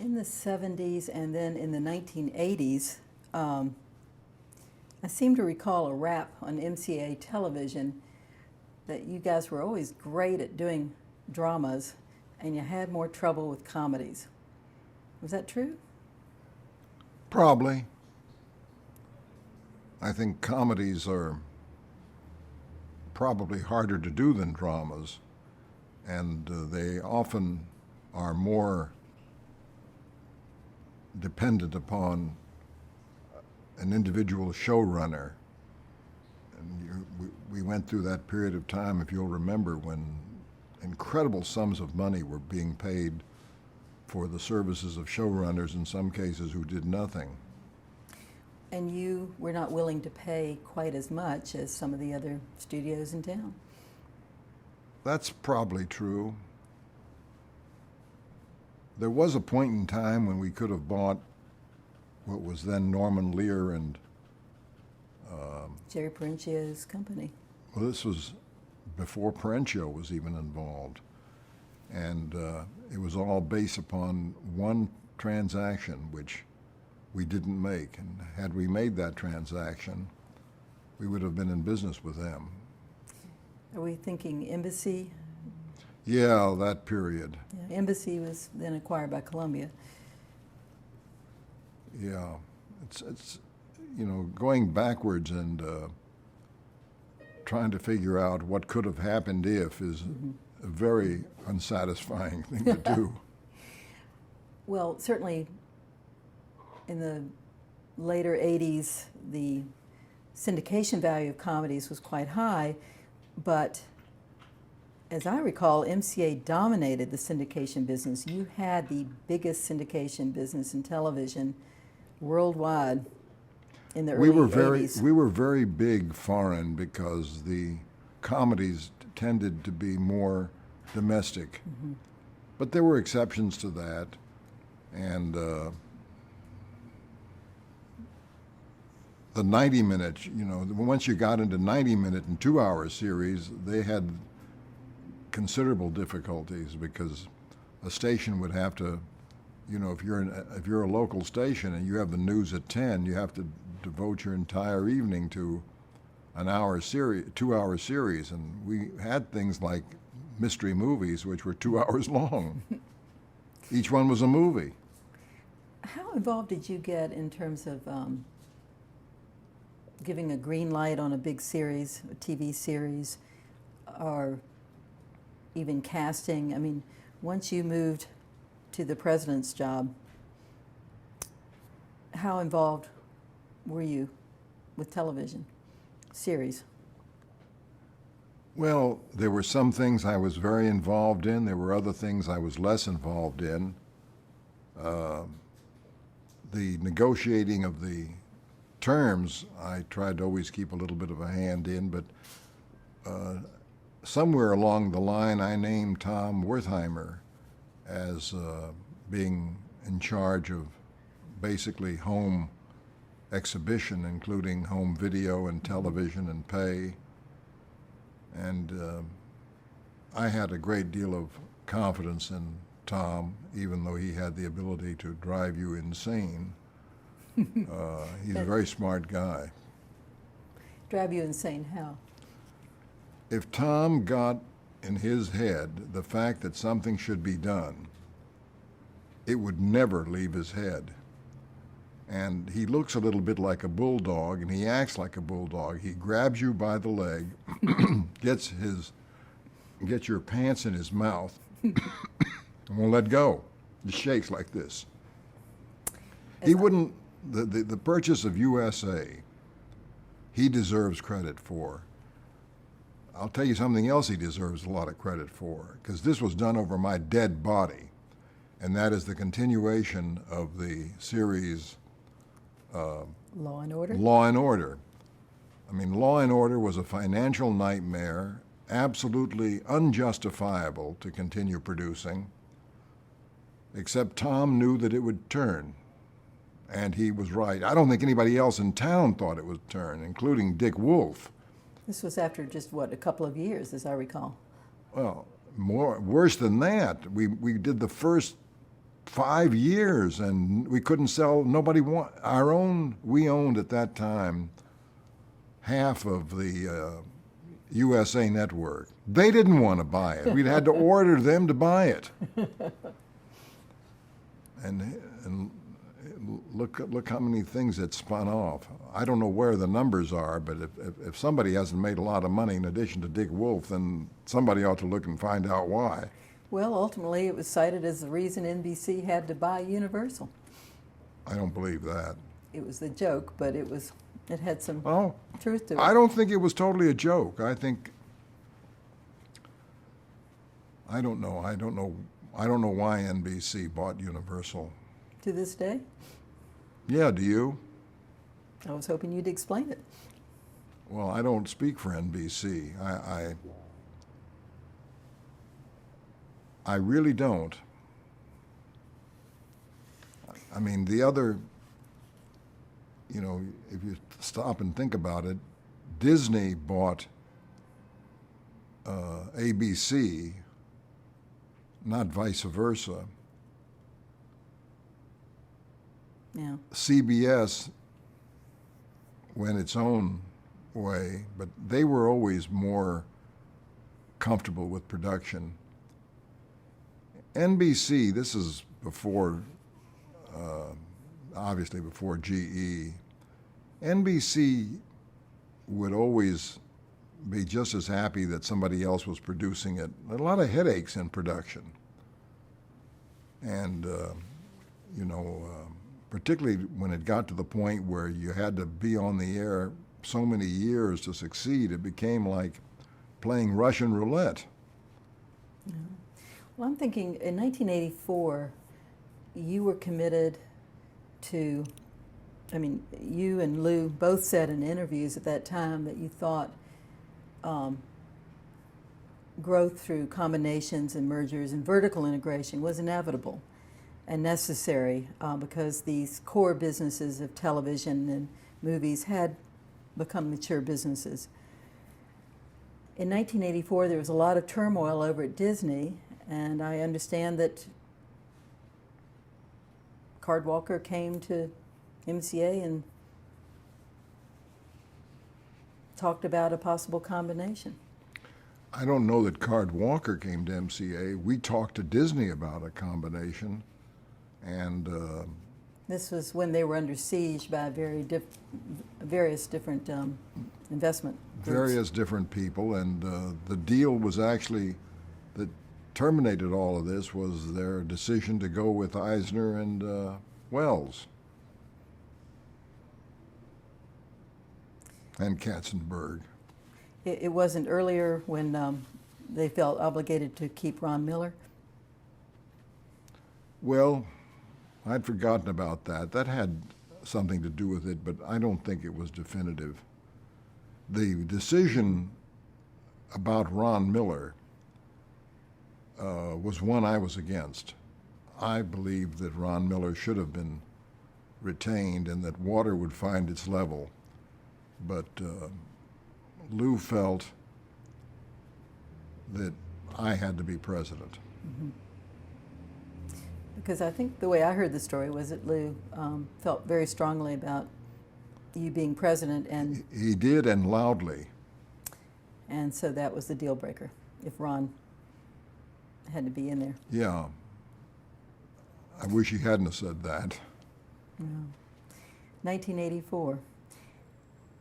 In the 70s and then in the 1980s, I seem to recall a rap on MCA television that you guys were always great at doing dramas and you had more trouble with comedies. Was that true? Probably. I think comedies are probably harder to do than dramas, and they often are more dependent upon an individual showrunner. And we went through that period of time, if you'll remember, when incredible sums of money were being paid for the services of showrunners, in some cases who did nothing. And you were not willing to pay quite as much as some of the other studios in town. That's probably true. There was a point in time when we could have bought what was then Norman Lear and Jerry Parencio's company. well, this was before Parenchio was even involved. And it was all based upon one transaction, which we didn't make. And had we made that transaction, we would have been in business with them. Are we thinking Embassy? Yeah, that period. Yeah, Embassy was then acquired by Columbia. Yeah, it's you know, going backwards and trying to figure out what could have happened if is a very unsatisfying thing to do. Well, certainly in the later 80s, the syndication value of comedies was quite high, but as I recall, MCA dominated the syndication business. You had the biggest syndication business in television worldwide in the early 80s. We were very big foreign because the comedies tended to be more domestic. But there were exceptions to that. And the 90-minute, you know, once you got into 90-minute and 2-hour series, they had considerable difficulties because a station would have to, you know, if you're a local station and you have the news at 10, you have to devote your entire evening to an hour series, 2-hour series, and we had things like mystery movies which were 2 hours long. Each one was a movie. How involved did you get in terms of giving a green light on a big series, a TV series, or even casting? I mean, once you moved to the president's job, how involved were you with television series? Well, there were some things I was very involved in. There were other things I was less involved in. The negotiating of the terms, I tried to always keep a little bit of a hand in, but somewhere along the line I named Tom Wertheimer as being in charge of basically home exhibition, including home video and television and pay. And I had a great deal of confidence in Tom, even though he had the ability to drive you insane. He's a very smart guy. Drive you insane, how? If Tom got in his head the fact that something should be done, it would never leave his head. And he looks a little bit like a bulldog, and he acts like a bulldog. He grabs you by the leg, gets your pants in his mouth, and won't let go. He shakes like this. He wouldn't, the purchase of USA, he deserves credit for. I'll tell you something else he deserves a lot of credit for, because this was done over my dead body, and that is the continuation of the series Law and Order? Law and Order. I mean, Law and Order was a financial nightmare, absolutely unjustifiable to continue producing, except Tom knew that it would turn, and he was right. I don't think anybody else in town thought it would turn, including Dick Wolf. This was after just, what, a couple of years, as I recall. Well, worse than that. We did the first 5 years, and we couldn't sell. Nobody we owned at that time half of the USA Network. They didn't want to buy it. We'd had to order them to buy it. And look how many things it spun off. I don't know where the numbers are, but if somebody hasn't made a lot of money in addition to Dick Wolf, then somebody ought to look and find out why. Well, ultimately, it was cited as the reason NBC had to buy Universal. I don't believe that. It was the joke, but it had some truth to it. I don't think it was totally a joke. I don't know why NBC bought Universal. To this day? Yeah, do you? I was hoping you'd explain it. Well, I don't speak for NBC. I really don't. I mean, the other, if you stop and think about it, Disney bought ABC, not vice versa. Yeah. CBS went its own way, but they were always more comfortable with production. NBC, this is before, obviously before GE, NBC would always be just as happy that somebody else was producing it. A lot of headaches in production. And, particularly when it got to the point where you had to be on the air so many years to succeed, it became like playing Russian roulette. Yeah. Well, I'm thinking in 1984, you were committed to, you and Lou both said in interviews at that time that you thought growth through combinations and mergers and vertical integration was inevitable and necessary because these core businesses of television and movies had become mature businesses. In 1984, there was a lot of turmoil over at Disney, and I understand that Card Walker came to MCA and talked about a possible combination. I don't know that Card Walker came to MCA. We talked to Disney about a combination, and this was when they were under siege by various different investment groups. Various different people, and the deal was actually that terminated all of this was their decision to go with Eisner and Wells and Katzenberg. It wasn't earlier when they felt obligated to keep Ron Miller? Well, I'd forgotten about that. That had something to do with it, but I don't think it was definitive. The decision about Ron Miller was one I was against. I believed that Ron Miller should have been retained and that water would find its level. But Lou felt that I had to be president. Mm-hmm. Because I think the way I heard the story was that Lou felt very strongly about you being president, and he did, and loudly. And so that was the deal breaker, if Ron had to be in there. Yeah. I wish he hadn't have said that. Yeah. 1984.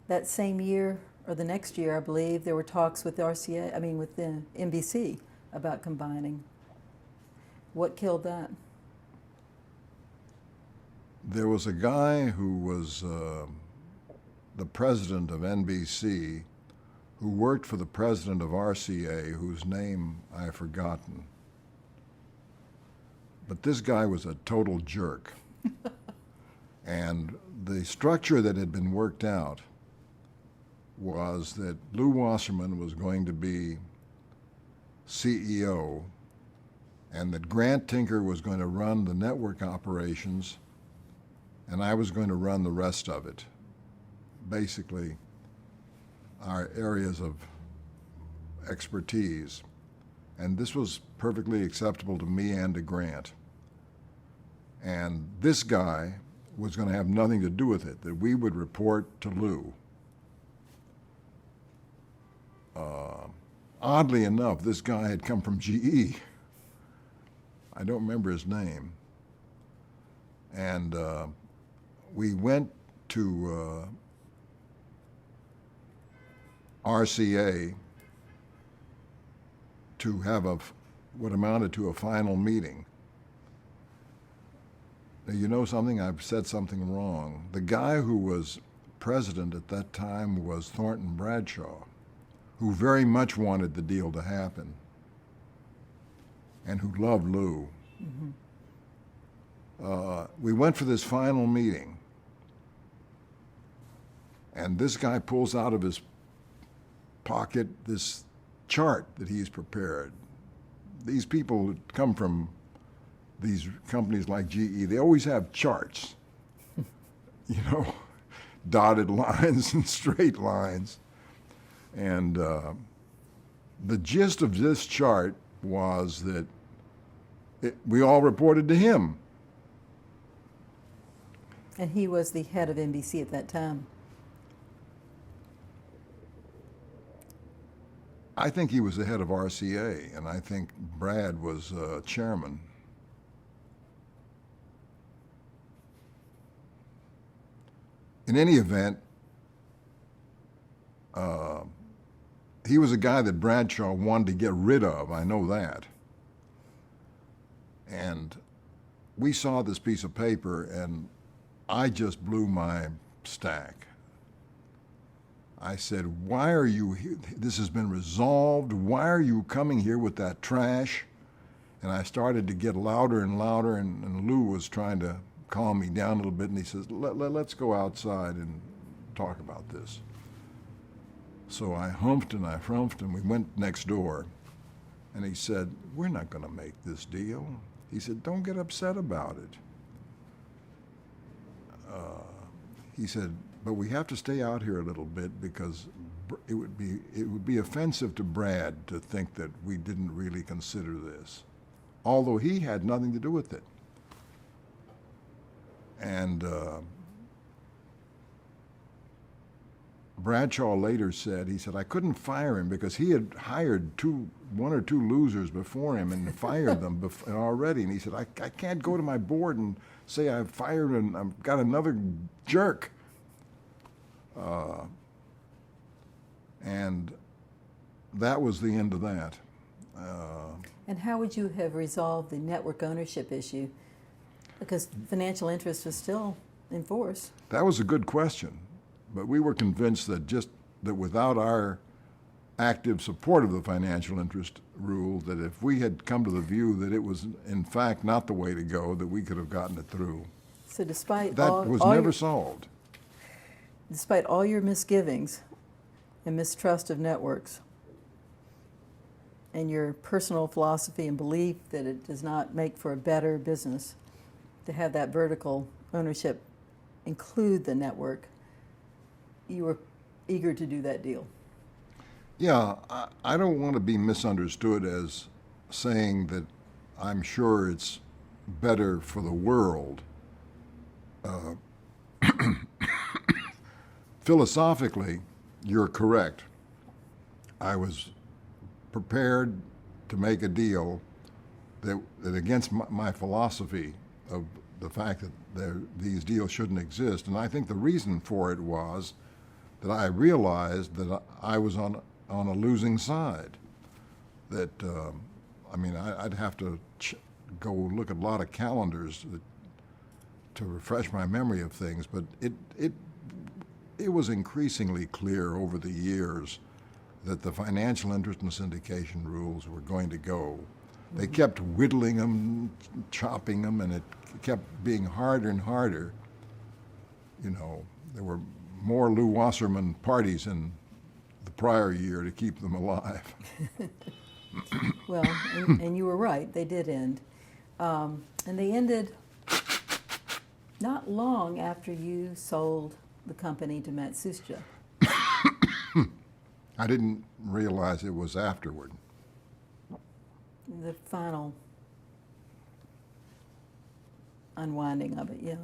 That same year, or the next year, I believe, there were talks with with the NBC about combining. What killed that? There was a guy who was the president of NBC who worked for the president of RCA, whose name I've forgotten. But this guy was a total jerk. And the structure that had been worked out was that Lou Wasserman was going to be CEO, and that Grant Tinker was going to run the network operations, and I was going to run the rest of it. Basically, our areas of expertise. And this was perfectly acceptable to me and to Grant. And this guy was going to have nothing to do with it, that we would report to Lou. Oddly enough, this guy had come from GE. I don't remember his name. And we went to RCA to have what amounted to a final meeting. Now, you know something? I've said something wrong. The guy who was president at that time was Thornton Bradshaw, who very much wanted the deal to happen and who loved Lou. Mm-hmm. We went for this final meeting, and this guy pulls out of his pocket this chart that he's prepared. These people that come from these companies like GE, they always have charts, you know, dotted lines and straight lines. And the gist of this chart was that we all reported to him. And he was the head of NBC at that time. I think he was the head of RCA, and I think Brad was chairman. In any event, he was a guy that Bradshaw wanted to get rid of, I know that. And we saw this piece of paper, and I just blew my stack. I said, why are you here? This has been resolved. Why are you coming here with that trash? And I started to get louder and louder, and Lou was trying to calm me down a little bit, and he says, let's go outside and talk about this. So I humphed and I frumphed, and we went next door. And he said, we're not going to make this deal. He said, don't get upset about it. He said, but we have to stay out here a little bit because it would be offensive to Brad to think that we didn't really consider this, although he had nothing to do with it. And Bradshaw later said, he said, I couldn't fire him because he had hired one or two losers before him and fired them already. And he said, I can't go to my board and say I've fired and I've got another jerk. And that was the end of that. And how would you have resolved the network ownership issue? Because financial interest was still in force. That was a good question. But we were convinced that without our active support of the financial interest rule, that if we had come to the view that it was in fact not the way to go, that we could have gotten it through. So despite that was never solved. Despite all your misgivings and mistrust of networks and your personal philosophy and belief that it does not make for a better business to have that vertical ownership include the network, you were eager to do that deal. Yeah, I don't want to be misunderstood as saying that I'm sure it's better for the world. Philosophically, you're correct. I was prepared to make a deal that against my philosophy of the fact that these deals shouldn't exist. And I think the reason for it was that I realized that I was on a losing side. That, I'd have to go look at a lot of calendars to refresh my memory of things, but it was increasingly clear over the years that the financial interest and syndication rules were going to go. They kept whittling them, chopping them, and it kept being harder and harder. You know, there were more Lou Wasserman parties in the prior year to keep them alive. Well, and you were right, they did end. And they ended not long after you sold the company to Matsushita. I didn't realize it was afterward. The final unwinding of it. Yeah,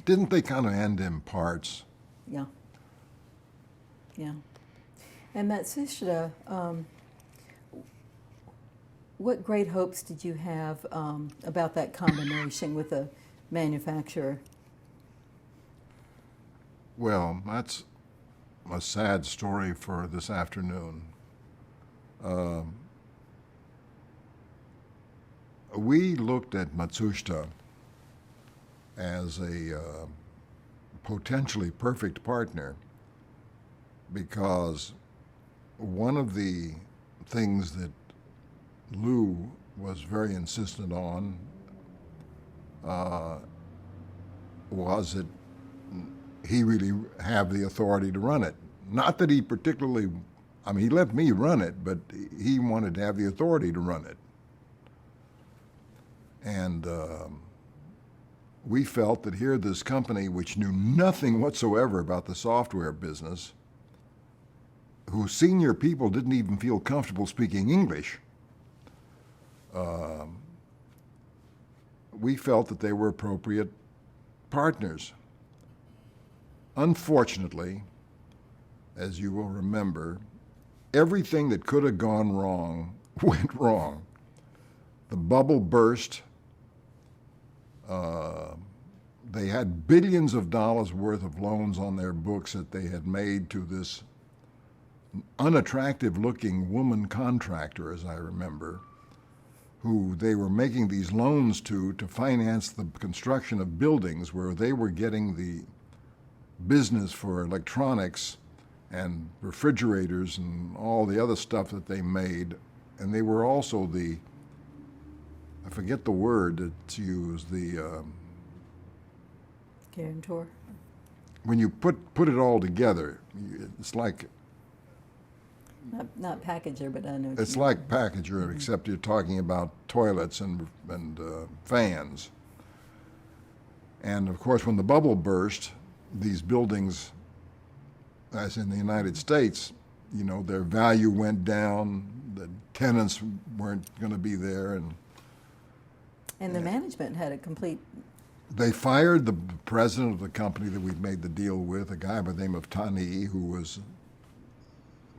Didn't they kind of end in parts? yeah, yeah. And Matsushita, what great hopes did you have about that combination with the manufacturer? Well, that's a sad story for this afternoon. We looked at Matsushita as a potentially perfect partner because one of the things that Lou was very insistent on was that he really have the authority to run it. Not that he particularly, I mean, he let me run it, but he wanted to have the authority to run it. And we felt that here, this company, which knew nothing whatsoever about the software business, whose senior people didn't even feel comfortable speaking English, we felt that they were appropriate partners. Unfortunately, as you will remember, everything that could have gone wrong went wrong. The bubble burst. They had billions of dollars worth of loans on their books that they had made to this unattractive looking woman contractor, as I remember, who they were making these loans to finance the construction of buildings where they were getting the business for electronics and refrigerators and all the other stuff that they made. And they were also the, I forget the word that's used, the Guarantor. when you put it all together, it's like Not packager, but I know. What it's you mean. like packager, except you're talking about toilets and fans. And of course, when the bubble burst, these buildings, as in the United States, you know, their value went down. The tenants weren't going to be there, And the management had a complete. they fired the president of the company that we'd made the deal with, a guy by the name of Tani, who was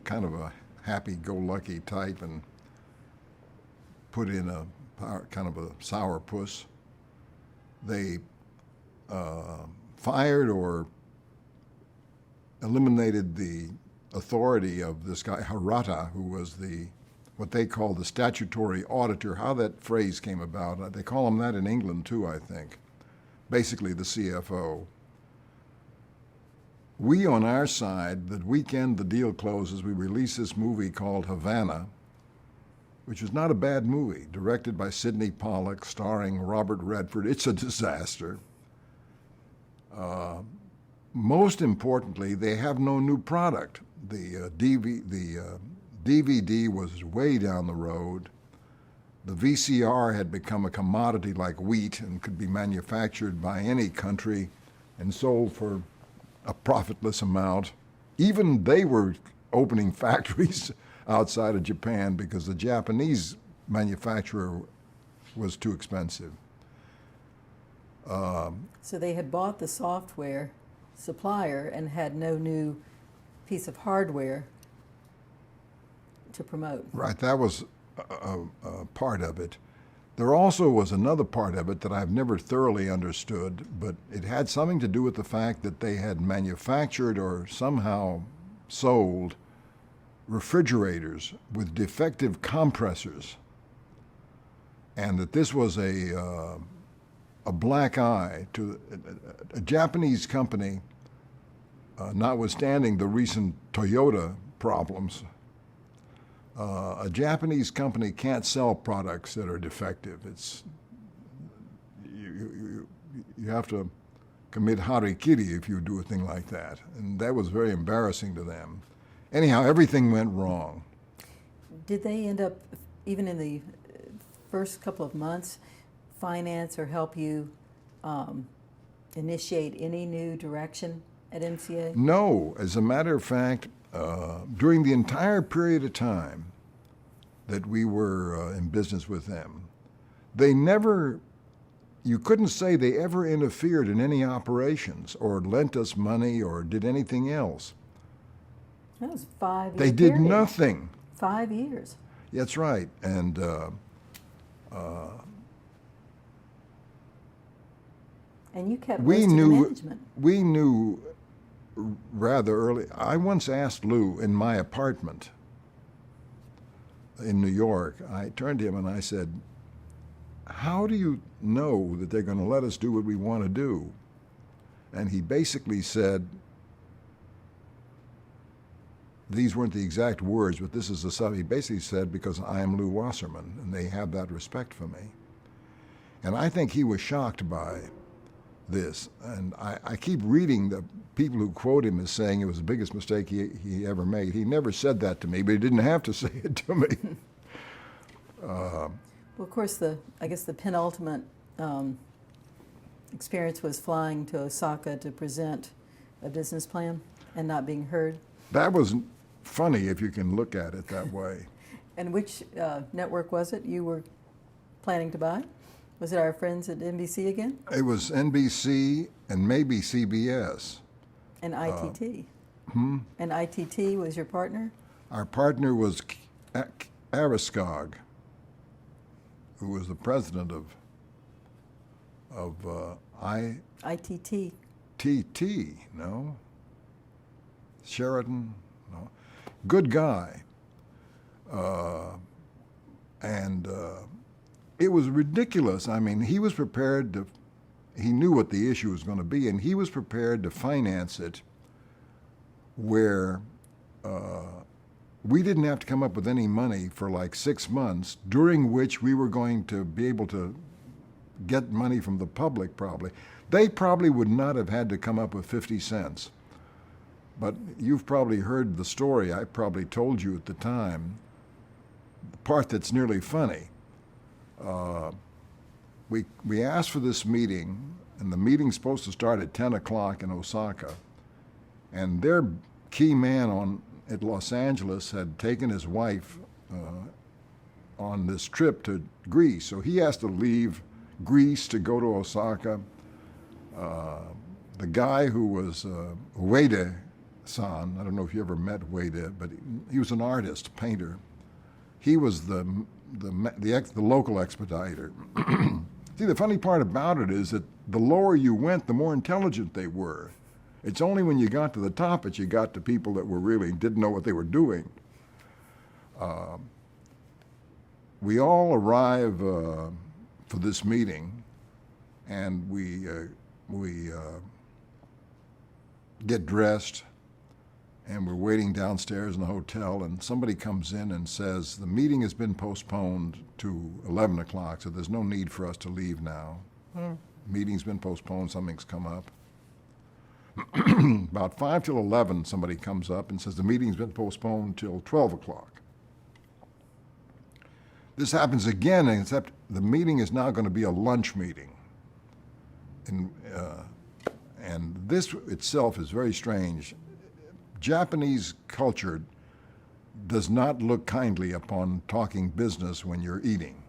kind of a happy-go-lucky type, and put in a kind of a sourpuss. They fired or eliminated the authority of this guy Harata, who was what they call the statutory auditor. How that phrase came about, they call him that in England too, I think. Basically the CFO. We, on our side, the weekend the deal closes, we release this movie called Havana, which is not a bad movie, directed by Sidney Pollack, starring Robert Redford. It's a disaster. Most importantly, they have no new product. The DVD was way down the road. The VCR had become a commodity like wheat and could be manufactured by any country and sold for a profitless amount. Even they were opening factories outside of Japan because the Japanese manufacturer was too expensive. So they had bought the software supplier and had no new piece of hardware to promote. Right, that was a part of it. There also was another part of it that I've never thoroughly understood, but it had something to do with the fact that they had manufactured or somehow sold refrigerators with defective compressors, and that this was a black eye to a Japanese company, notwithstanding the recent Toyota problems. A Japanese company can't sell products that are defective. It's you have to commit harikiri if you do a thing like that, and that was very embarrassing to them. Anyhow, everything went wrong. Did they end up, even in the first couple of months, finance or help you initiate any new direction at MCA? No, as a matter of fact, during the entire period of time that we were in business with them, they never you couldn't say they ever interfered in any operations or lent us money or did anything else. That was 5 years. They did nothing. 5 years. That's right. And And you kept we most of the knew management. we knew rather early. I once asked Lou in my apartment in New York. I turned to him and I said, "How do you know that they're going to let us do what we want to do?" And he basically said, these weren't the exact words, but this is the stuff he basically said, "Because I am Lou Wasserman, and they have that respect for me." And I think he was shocked by this. And I keep reading the people who quote him as saying it was the biggest mistake he ever made. He never said that to me, but he didn't have to say it to me. Well, of course, I guess the penultimate experience was flying to Osaka to present a business plan and not being heard. That was funny if you can look at it that way. And which network was it you were planning to buy? Was it our friends at NBC again? It was NBC and maybe CBS. And ITT. And ITT was your partner? Our partner was Ariskog, who was the president of ITT. ITT, no? Sheridan, no? Good guy. It was ridiculous. I mean, he was prepared to, he knew what the issue was going to be, and he was prepared to finance it where we didn't have to come up with any money for like 6 months, during which we were going to be able to get money from the public probably. They probably would not have had to come up with 50 cents. But you've probably heard the story. I probably told you at the time, the part that's nearly funny. We asked for this meeting, and the meeting's supposed to start at 10 o'clock in Osaka. And their key man at Los Angeles had taken his wife on this trip to Greece. So he has to leave Greece to go to Osaka. The guy who was Ueda-san, I don't know if you ever met Ueda, but he was an artist, painter. He was the local expediter. See, the funny part about it is that the lower you went, the more intelligent they were. It's only when you got to the top that you got to people that were really didn't know what they were doing. We all arrive for this meeting, and we get dressed, and we're waiting downstairs in the hotel, and somebody comes in and says, "The meeting has been postponed to 11 o'clock, so there's no need for us to leave now. Meeting's been postponed, something's come up." About 5 till 11, somebody comes up and says, "The meeting's been postponed till 12 o'clock. This happens again, except the meeting is now going to be a lunch meeting. And this itself is very strange. Japanese culture does not look kindly upon talking business when you're eating.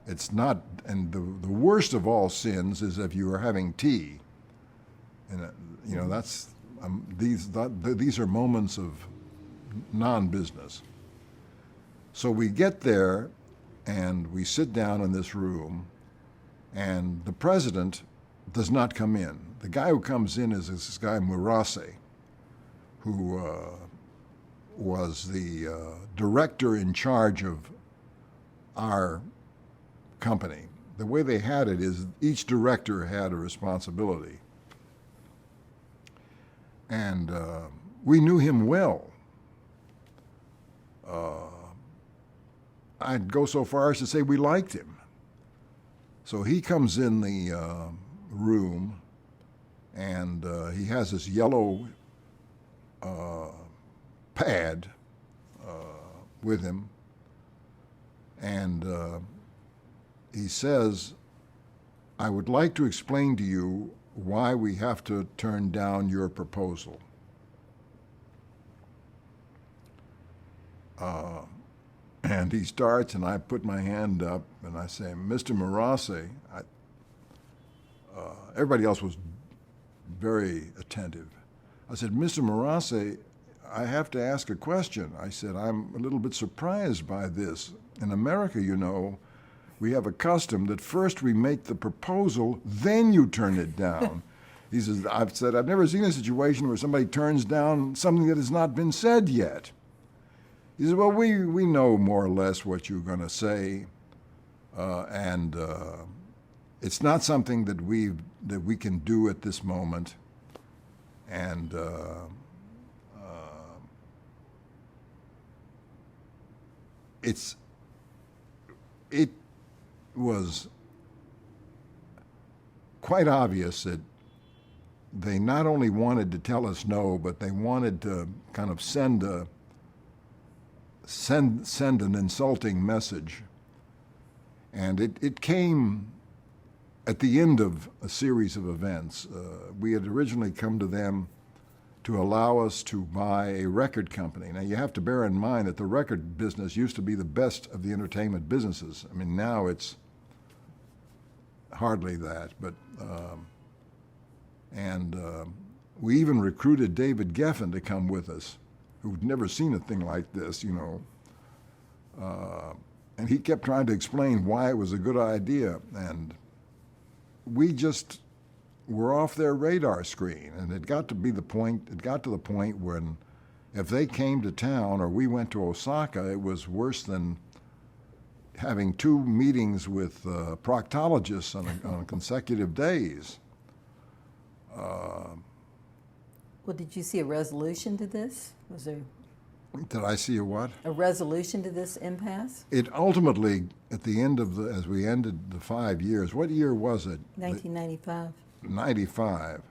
It's not, and the worst of all sins is if you are having tea. And that's these are moments of non-business. So we get there, and we sit down in this room, and the president does not come in. The guy who comes in is this guy Murase, who was the director in charge of our company. The way they had it is each director had a responsibility. And we knew him well. I'd go so far as to say we liked him. So he comes in the room, and he has this yellow pad with him, and he says, "I would like to explain to you why we have to turn down your proposal." And he starts, and I put my hand up, and I say, "Mr. Murase, Everybody else was very attentive. I said, Mr. Morase, I have to ask a question. I said, I'm a little bit surprised by this. In America, you know, we have a custom that first we make the proposal, then you turn it down. He says, I've never seen a situation where somebody turns down something that has not been said yet. He says, well, we know more or less what you're going to say, and it's not something that we can do at this moment. And it was quite obvious that they not only wanted to tell us no, but they wanted to kind of send an insulting message. And it came at the end of a series of events. We had originally come to them to allow us to buy a record company. Now, you have to bear in mind that the record business used to be the best of the entertainment businesses. I mean, now it's hardly that, but we even recruited David Geffen to come with us, who'd never seen a thing like this, you know. And he kept trying to explain why it was a good idea, and we just were off their radar screen. And it got to the point when if they came to town or we went to Osaka, it was worse than having 2 meetings with proctologists on consecutive days. Well, did you see a resolution to this? Was there Did I see a what? a resolution to this impasse? It ultimately, at the end of as we ended the 5 years, what year was it? 1995. 95.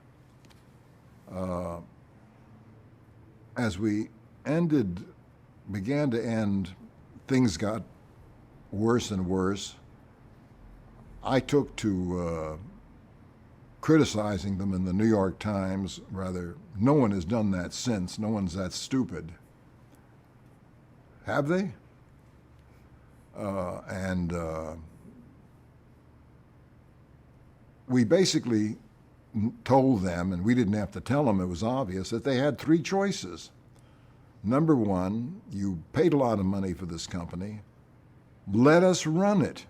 As we began to end, things got worse and worse. I took to criticizing them in the New York Times. Rather, no one has done that since. No one's that stupid. Have they? We basically told them, and we didn't have to tell them, it was obvious, that they had 3 choices. Number 1, you paid a lot of money for this company. Let us run it.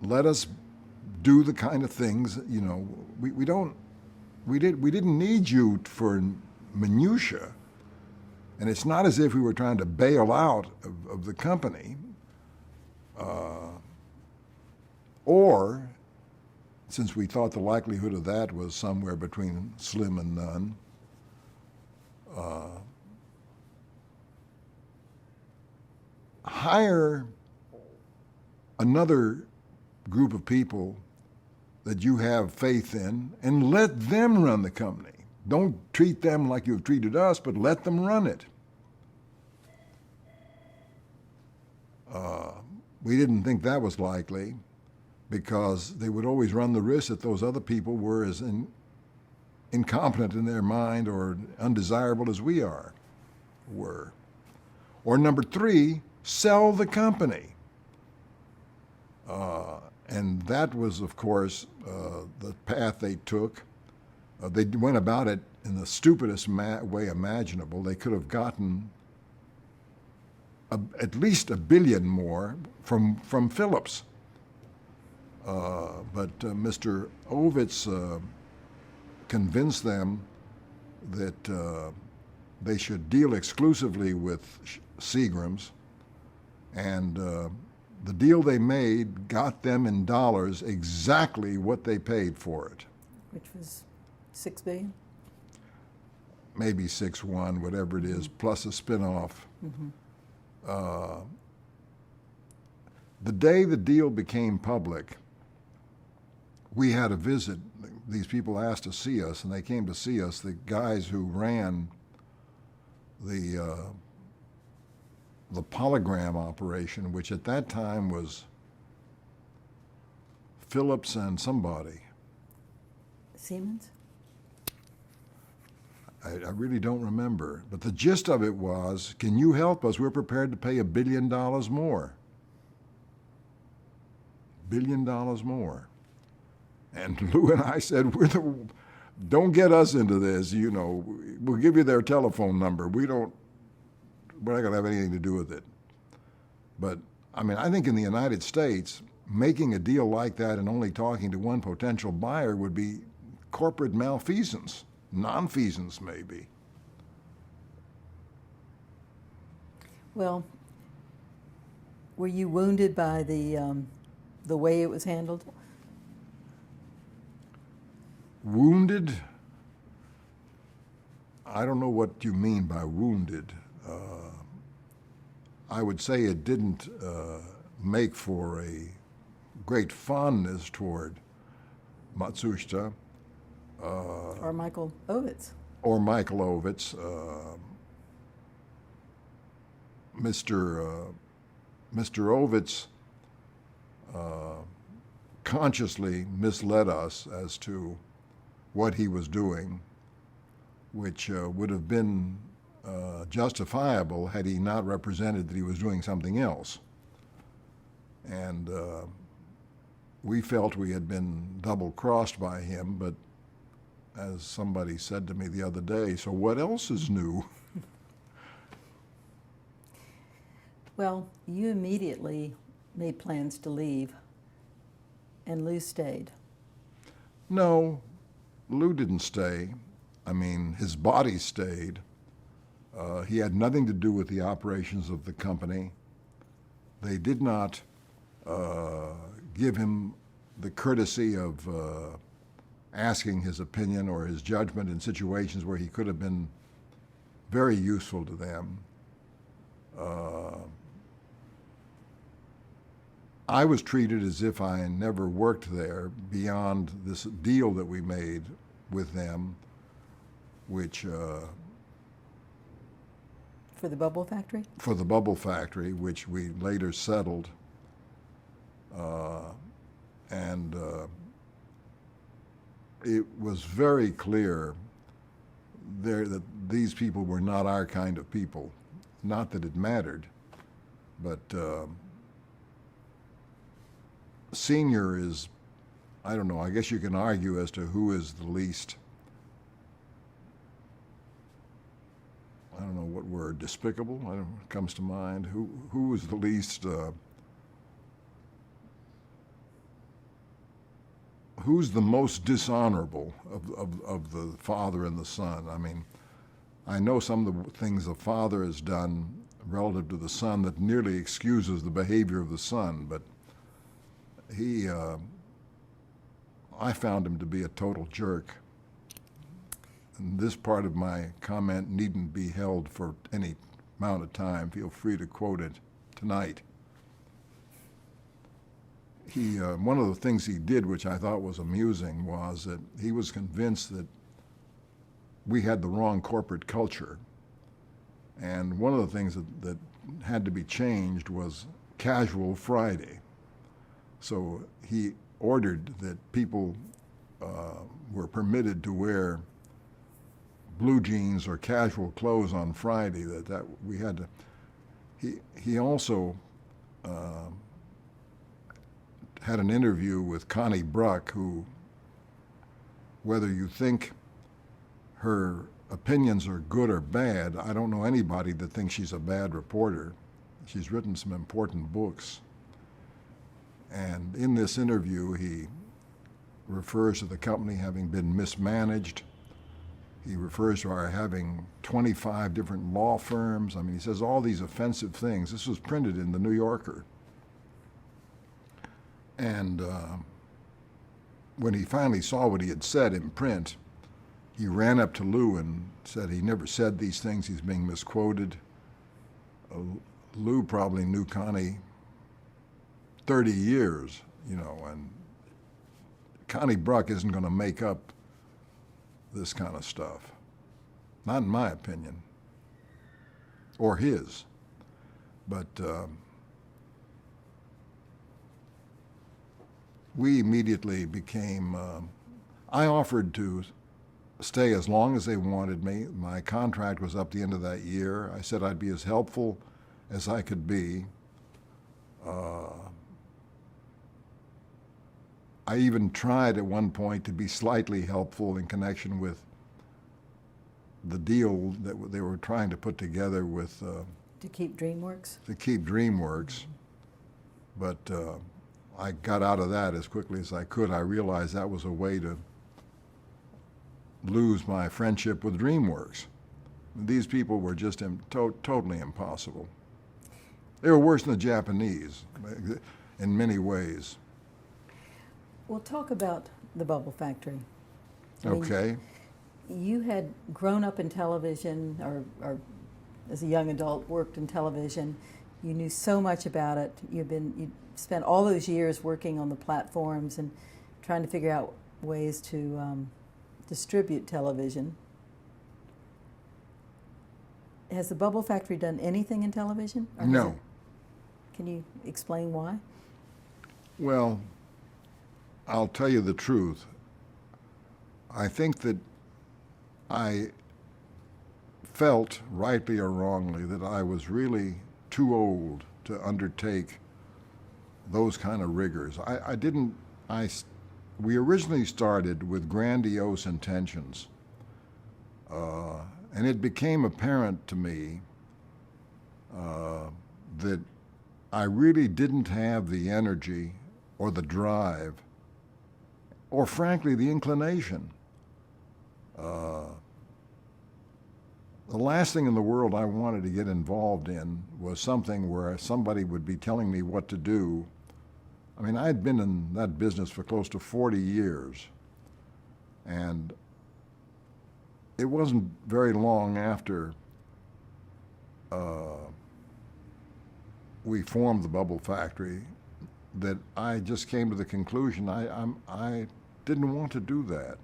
Let us do the kind of things, you know, we didn't need you for minutia. And it's not as if we were trying to bail out of the company, or, since we thought the likelihood of that was somewhere between slim and none, hire another group of people that you have faith in and let them run the company. Don't treat them like you've treated us, but let them run it. We didn't think that was likely because they would always run the risk that those other people were as incompetent in their mind or undesirable as we were. Or number 3, sell the company. And that was, of course, the path they took. They went about it in the stupidest way imaginable. They could have gotten at least $1 billion more from Philips. But Mr. Ovitz convinced them that they should deal exclusively with Seagram's, and the deal they made got them in dollars exactly what they paid for it. Which was $6 billion? Maybe 6.1, whatever it is, plus a spinoff. Mm-hmm. The day the deal became public, we had a visit. These people asked to see us, and they came to see us, the guys who ran the polygram operation, which at that time was Philips and somebody. Siemens? I really don't remember. But the gist of it was, can you help us? We're prepared to pay $1 billion more. $1 billion more. And Lou and I said, don't get us into this, you know. We'll give you their telephone number. We're not going to have anything to do with it. But, I mean, I think in the United States, making a deal like that and only talking to one potential buyer would be corporate malfeasance, nonfeasance maybe. Well, were you wounded by the way it was handled? Wounded? I don't know what you mean by wounded. I would say it didn't make for a great fondness toward Matsushita. Or Michael Ovitz? Or Michael Ovitz. Mr. Ovitz consciously misled us as to what he was doing, which would have been justifiable had he not represented that he was doing something else. And we felt we had been double-crossed by him, but as somebody said to me the other day, so what else is new? Well, you immediately made plans to leave, and Lou stayed. No, Lou didn't stay. I mean, his body stayed. He had nothing to do with the operations of the company. They did not give him the courtesy of asking his opinion or his judgment in situations where he could have been very useful to them. I was treated as if I never worked there beyond this deal that we made with them, which For the bubble factory? for the bubble factory, which we later settled. And it was very clear there that these people were not our kind of people. Not that it mattered, but senior is, I don't know, I guess you can argue as to who is the least, I don't know what word, despicable, I don't know what comes to mind. Who is the least, who's the most dishonorable of the father and the son? I mean, I know some of the things the father has done relative to the son that nearly excuses the behavior of the son, but I found him to be a total jerk. And this part of my comment needn't be held for any amount of time. Feel free to quote it tonight. One of the things he did, which I thought was amusing, was that he was convinced that we had the wrong corporate culture. And one of the things that had to be changed was Casual Friday. So he ordered that people were permitted to wear blue jeans or casual clothes on Friday. That we had to. He also had an interview with Connie Bruck, who, whether you think her opinions are good or bad, I don't know anybody that thinks she's a bad reporter. She's written some important books. And in this interview, he refers to the company having been mismanaged. He refers to our having 25 different law firms. I mean, he says all these offensive things. This was printed in the New Yorker. And when he finally saw what he had said in print, he ran up to Lou and said he never said these things. He's being misquoted. Lou probably knew Connie 30 years, you know, and Connie Bruck isn't going to make up this kind of stuff. Not in my opinion, or his. But we immediately became, I offered to stay as long as they wanted me. My contract was up the end of that year. I said I'd be as helpful as I could be. I even tried at one point to be slightly helpful in connection with the deal that they were trying to put together with To keep DreamWorks? to keep DreamWorks, but I got out of that as quickly as I could. I realized that was a way to lose my friendship with DreamWorks. These people were just totally impossible. They were worse than the Japanese in many ways. Well, talk about the Bubble Factory. I mean, Okay. you had grown up in television, or as a young adult worked in television. You knew so much about it. You spent all those years working on the platforms and trying to figure out ways to distribute television. Has the Bubble Factory done anything in television? Or has No. it- Can you explain why? Well, I'll tell you the truth. I think that I felt, rightly or wrongly, that I was really too old to undertake those kind of rigors. We originally started with grandiose intentions, and it became apparent to me that I really didn't have the energy or the drive, or frankly, the inclination. The last thing in the world I wanted to get involved in was something where somebody would be telling me what to do. I mean, I'd been in that business for close to 40 years, and it wasn't very long after we formed the Bubble Factory that I just came to the conclusion I didn't want to do that.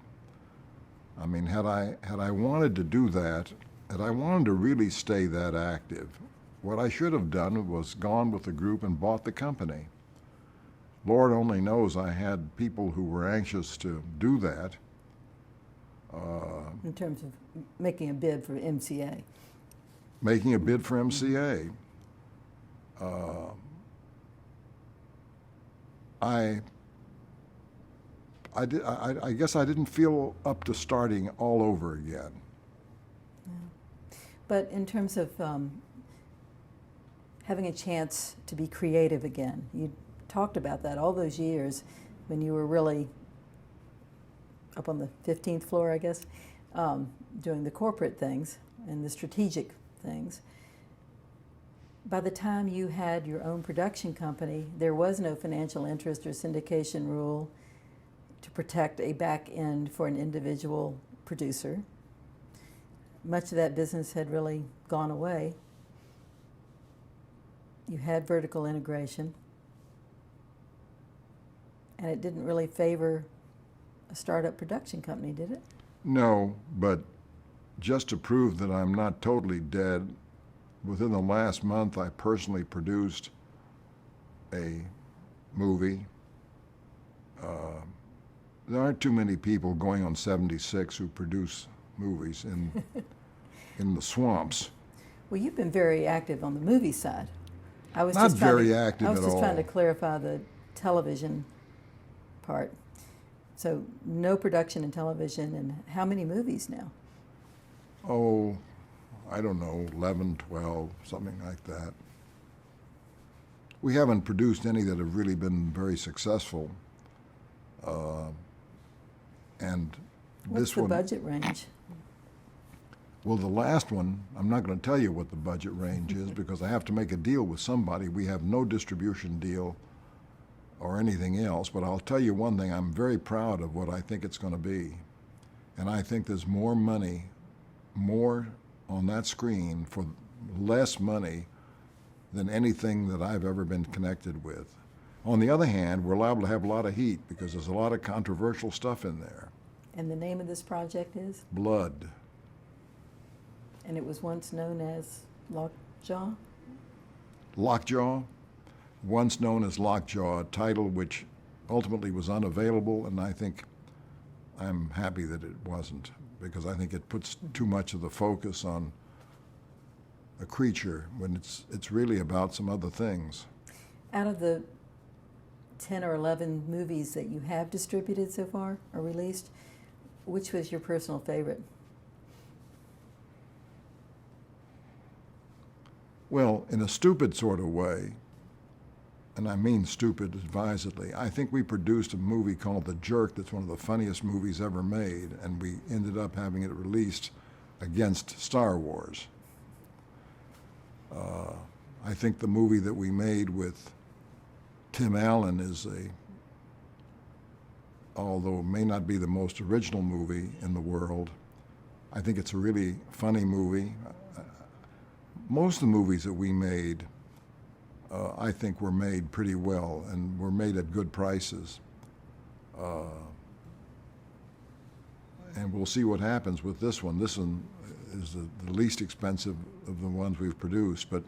I mean, had I wanted to do that, had I wanted to really stay that active, what I should have done was gone with the group and bought the company. Lord only knows I had people who were anxious to do that. In terms of making a bid for MCA? Making a bid for MCA. I guess I didn't feel up to starting all over again. But in terms of having a chance to be creative again, you talked about that all those years when you were really up on the 15th floor, I guess, doing the corporate things and the strategic things. By the time you had your own production company, there was no financial interest or syndication rule to protect a back end for an individual producer. Much of that business had really gone away. You had vertical integration, and it didn't really favor a startup production company, did it? No, but just to prove that I'm not totally dead, within the last month I personally produced a movie. There aren't too many people going on 76 who produce movies in the swamps. Well, you've been very active on the movie side. I was Not just trying very to, active I was at just trying to all. clarify the television part. So no production in television, and how many movies now? Oh, I don't know, 11, 12, something like that. We haven't produced any that have really been very successful. And What's this the one, budget range? well, the last one, I'm not going to tell you what the budget range is because I have to make a deal with somebody. We have no distribution deal or anything else, but I'll tell you one thing, I'm very proud of what I think it's going to be. And I think there's more money, more on that screen for less money than anything that I've ever been connected with. On the other hand, we're liable to have a lot of heat because there's a lot of controversial stuff in there. And the name of this project is? Blood. And it was once known as Lockjaw? Lockjaw, once known as Lockjaw, a title which ultimately was unavailable, and I think I'm happy that it wasn't, because I think it puts too much of the focus on a creature when it's really about some other things. Out of the 10 or 11 movies that you have distributed so far or released, which was your personal favorite? Well, in a stupid sort of way, and I mean stupid advisedly, I think we produced a movie called The Jerk that's one of the funniest movies ever made, and we ended up having it released against Star Wars. I think the movie that we made with Tim Allen is although it may not be the most original movie in the world, I think it's a really funny movie. Most of the movies that we made, I think were made pretty well and were made at good prices. And we'll see what happens with this one. This one is the least expensive of the ones we've produced. But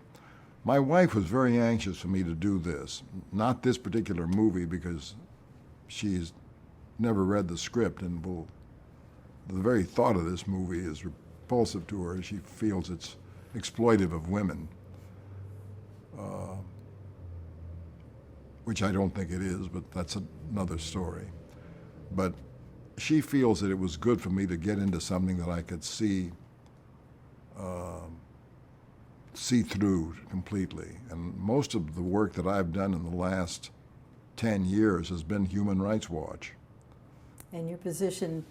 my wife was very anxious for me to do this. Not this particular movie, because she's never read the script, and the very thought of this movie is repulsive to her. She feels it's exploitive of women, which I don't think it is, but that's another story. But she feels that it was good for me to get into something that I could see through completely. And most of the work that I've done in the last 10 years has been Human Rights Watch. And your position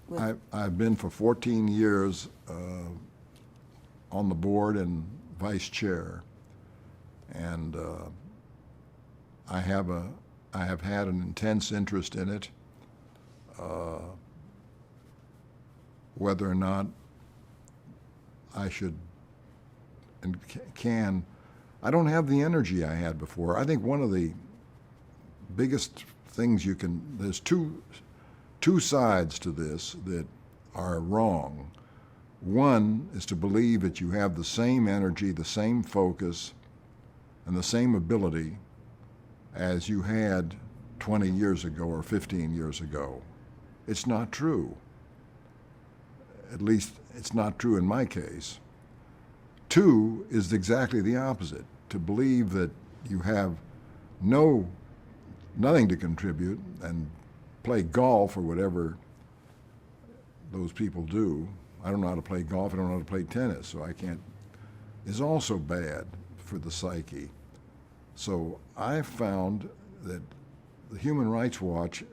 with... I've been for 14 years on the board and vice chair, and I have had an intense interest in it. Whether or not I should and can, I don't have the energy I had before. I think one of the biggest things there's two sides to this that are wrong. One is to believe that you have the same energy, the same focus, and the same ability as you had 20 years ago or 15 years ago. It's not true. At least it's not true in my case. Two is exactly the opposite, to believe that you have nothing to contribute and play golf or whatever those people do. I don't know how to play golf, I don't know how to play tennis, so I can't, is also bad for the psyche. So I found that the Human Rights Watch,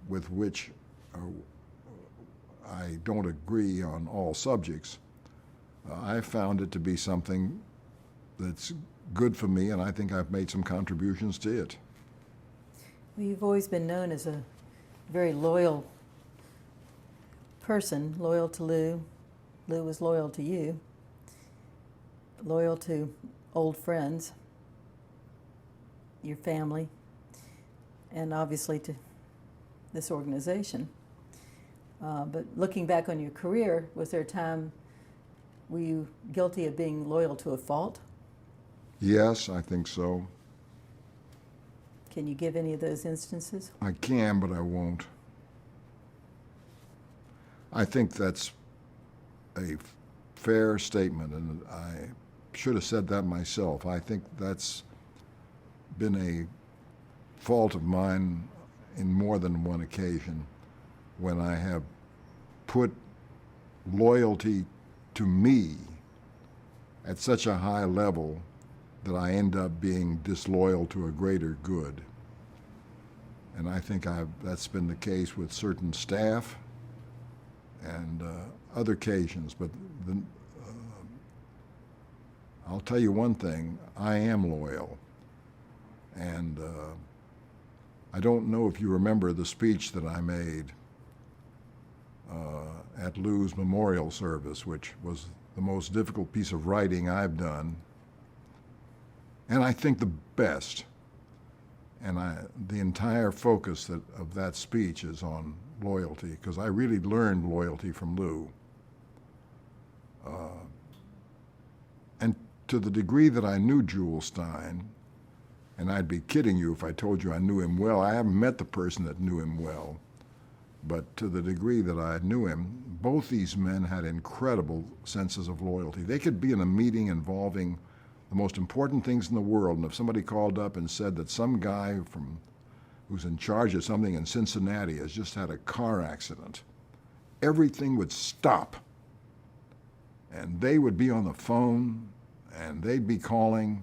with which I don't agree on all subjects, I found it to be something that's good for me, and I think I've made some contributions to it. Well, you've always been known as a very loyal person, loyal to Lou. Lou was loyal to you, loyal to old friends, your family, and obviously to this organization. But looking back on your career, was there a time, were you guilty of being loyal to a fault? Yes, I think so. Can you give any of those instances? I can, but I won't. I think that's a fair statement, and I should have said that myself. I think that's been a fault of mine in more than one occasion, when I have put loyalty to me at such a high level that I end up being disloyal to a greater good. And I think that's been the case with certain staff and other occasions. But I'll tell you one thing, I am loyal. And I don't know if you remember the speech that I made at Lou's memorial service, which was the most difficult piece of writing I've done, and I think the best. And the entire focus of that speech is on loyalty, because I really learned loyalty from Lou. And to the degree that I knew Jules Stein, and I'd be kidding you if I told you I knew him well. I haven't met the person that knew him well. But to the degree that I knew him, both these men had incredible senses of loyalty. They could be in a meeting involving the most important things in the world. And if somebody called up and said that some guy who's in charge of something in Cincinnati has just had a car accident, everything would stop. And they would be on the phone, and they'd be calling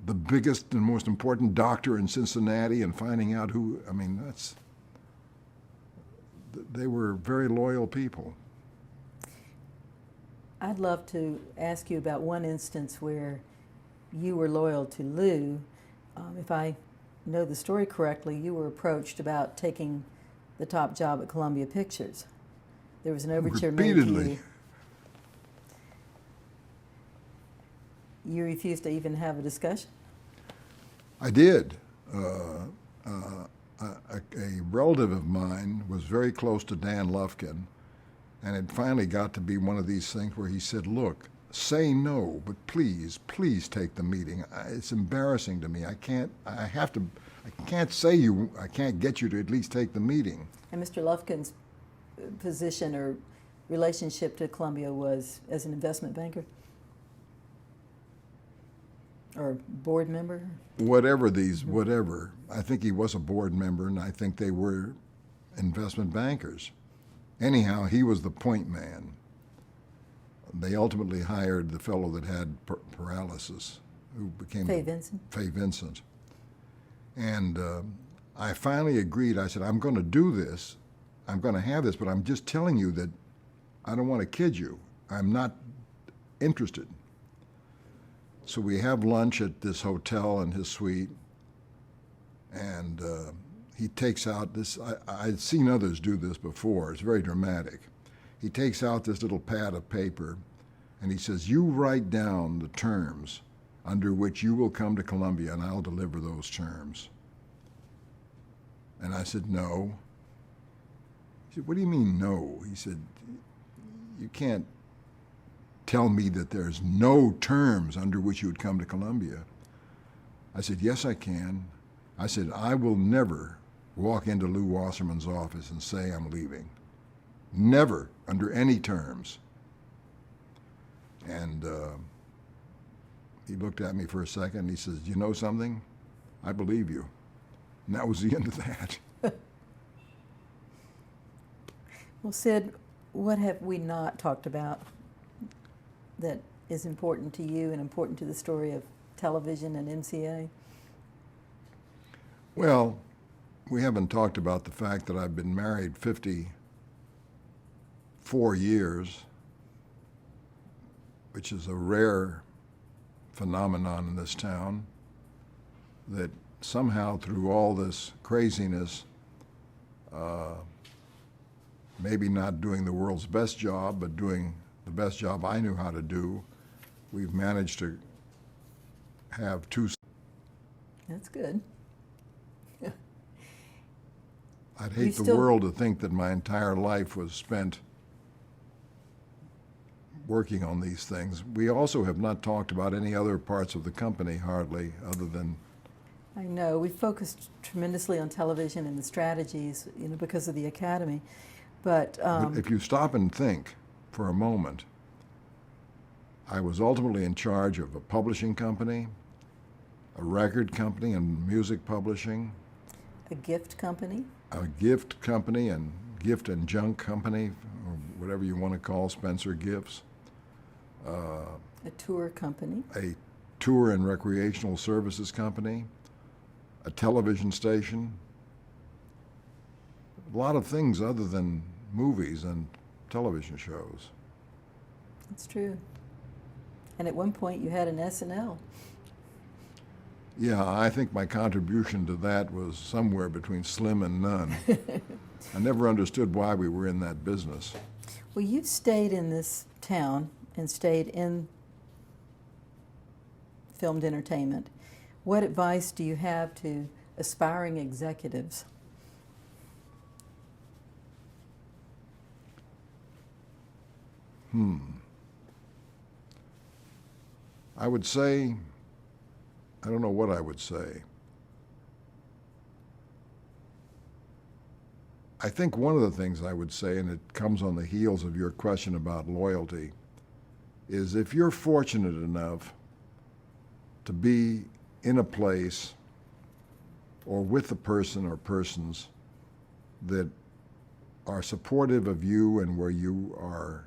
the biggest and most important doctor in Cincinnati and finding out who, I mean, they were very loyal people. I'd love to ask you about one instance where you were loyal to Lou. If I know the story correctly, you were approached about taking the top job at Columbia Pictures. There was an overture made to Repeatedly. you. You refused to even have a discussion? I did. A relative of mine was very close to Dan Lufkin, and it finally got to be one of these things where he said, look, say no, but please, please take the meeting. It's embarrassing to me. I can't get you to at least take the meeting. And Mr. Lufkin's position or relationship to Columbia was as an investment banker? Or board member? Whatever. I think he was a board member, and I think they were investment bankers. Anyhow, he was the point man. They ultimately hired the fellow that had paralysis, who became Fay Vincent. Fay Vincent. And I finally agreed. I said, I'm going to do this. I'm going to have this, but I'm just telling you that I don't want to kid you. I'm not interested. So we have lunch at this hotel in his suite, and he takes out this, I'd seen others do this before, it's very dramatic. He takes out this little pad of paper, and he says, you write down the terms under which you will come to Columbia, and I'll deliver those terms. And I said, no. He said, what do you mean, no? He said, you can't tell me that there's no terms under which you would come to Columbia. I said, yes, I can. I said, I will never walk into Lou Wasserman's office and say I'm leaving. Never, under any terms. And he looked at me for a second, and he says, you know something? I believe you. And that was the end of that. Well, Sid, what have we not talked about that is important to you and important to the story of television and MCA? Well, we haven't talked about the fact that I've been married 54 years, which is a rare phenomenon in this town, that somehow through all this craziness, maybe not doing the world's best job, but doing the best job I knew how to do, we've managed to have two. That's good. I'd hate the world to think that my entire life was spent working on these things. We also have not talked about any other parts of the company hardly, other than. I know we focused tremendously on television and the strategies, because of the Academy. But if you stop and think for a moment, I was ultimately in charge of a publishing company, a record company and music publishing, a gift company, a gift company and gift and junk company, or whatever you want to call Spencer Gifts, a tour company, a tour and recreational services company, a television station, a lot of things other than movies and television shows. That's true. And at one point you had an SNL. Yeah, I think my contribution to that was somewhere between slim and none. I never understood why we were in that business. Well, you've stayed in this town and stayed in filmed entertainment. What advice do you have to aspiring executives? I would say, I don't know what I would say. I think one of the things I would say, and it comes on the heels of your question about loyalty, is if you're fortunate enough to be in a place or with a person or persons that are supportive of you and where you are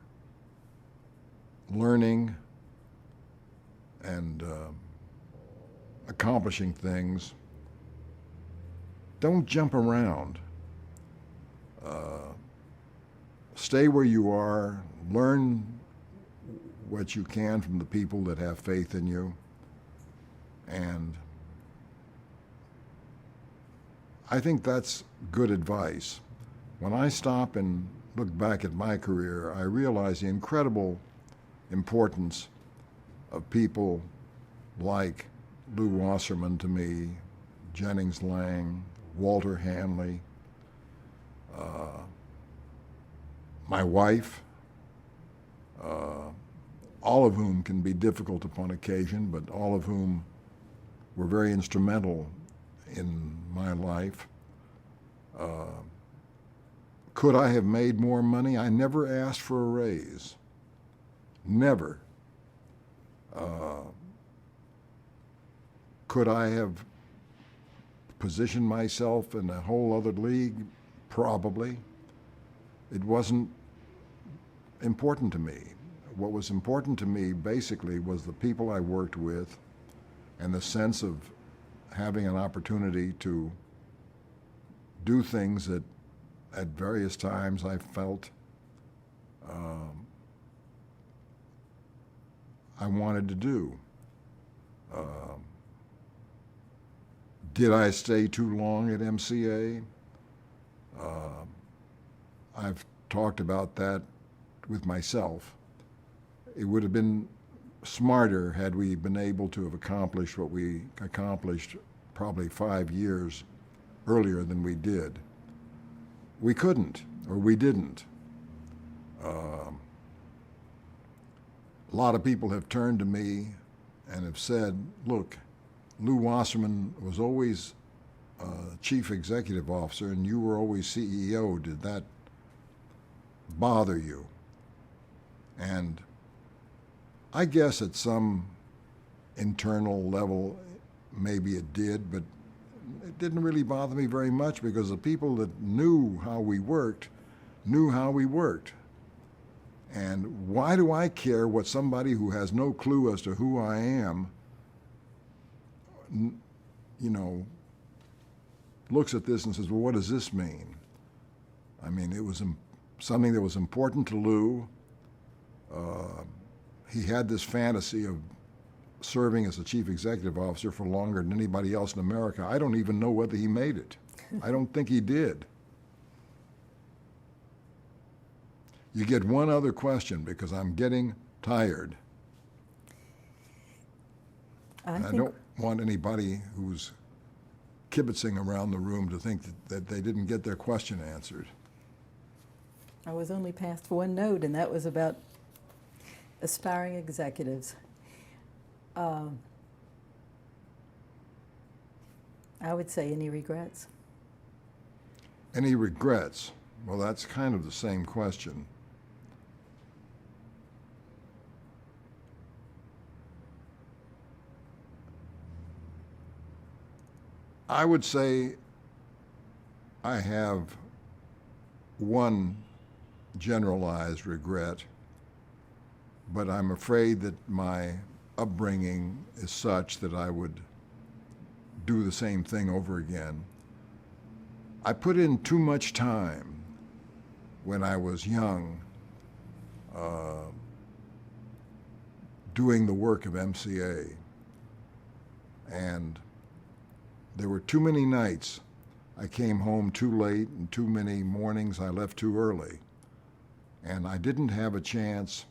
learning and accomplishing things, don't jump around. Stay where you are, learn what you can from the people that have faith in you, and I think that's good advice. When I stop and look back at my career, I realize the incredible importance of people like Lou Wasserman to me, Jennings Lang, Walter Hanley, my wife, all of whom can be difficult upon occasion, but all of whom were very instrumental in my life. Could I have made more money? I never asked for a raise. Never. Could I have positioned myself in a whole other league? Probably. It wasn't important to me. What was important to me basically was the people I worked with and the sense of having an opportunity to do things that at various times I felt I wanted to do. Did I stay too long at MCA? I've talked about that with myself. It would have been smarter had we been able to have accomplished what we accomplished probably 5 years earlier than we did. We couldn't, or we didn't. A lot of people have turned to me and have said, look, Lou Wasserman was always chief executive officer and you were always CEO. Did that bother you? And I guess at some internal level, maybe it did, but it didn't really bother me very much because the people that knew how we worked knew how we worked. And why do I care what somebody who has no clue as to who I am, looks at this and says, well, what does this mean? I mean, it was something that was important to Lou. He had this fantasy of serving as a chief executive officer for longer than anybody else in America. I don't even know whether he made it. I don't think he did. You get one other question because I'm getting tired. I don't want anybody who's kibitzing around the room to think that they didn't get their question answered. I was only passed one note, and that was about aspiring executives. I would say any regrets. Any regrets? Well, that's kind of the same question. I would say I have one generalized regret, but I'm afraid that my upbringing is such that I would do the same thing over again. I put in too much time when I was young doing the work of MCA, and there were too many nights I came home too late and too many mornings I left too early, and I didn't have a chance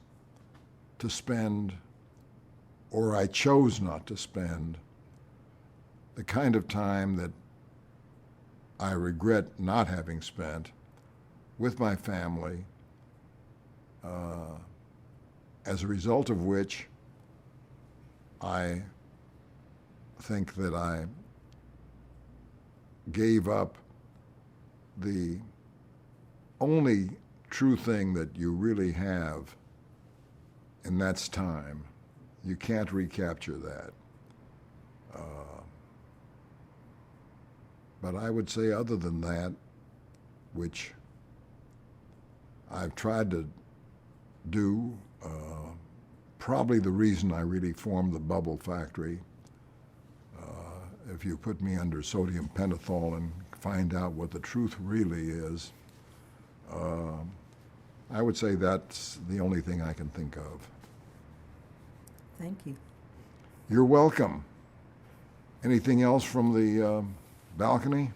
to spend, or I chose not to spend, the kind of time that I regret not having spent with my family, as a result of which I think that I gave up the only true thing that you really have and that's time. You can't recapture that. But I would say other than that, which I've tried to do, probably the reason I really formed the Bubble Factory, if you put me under sodium pentothal and find out what the truth really is, I would say that's the only thing I can think of. Thank you. You're welcome. Anything else from the balcony?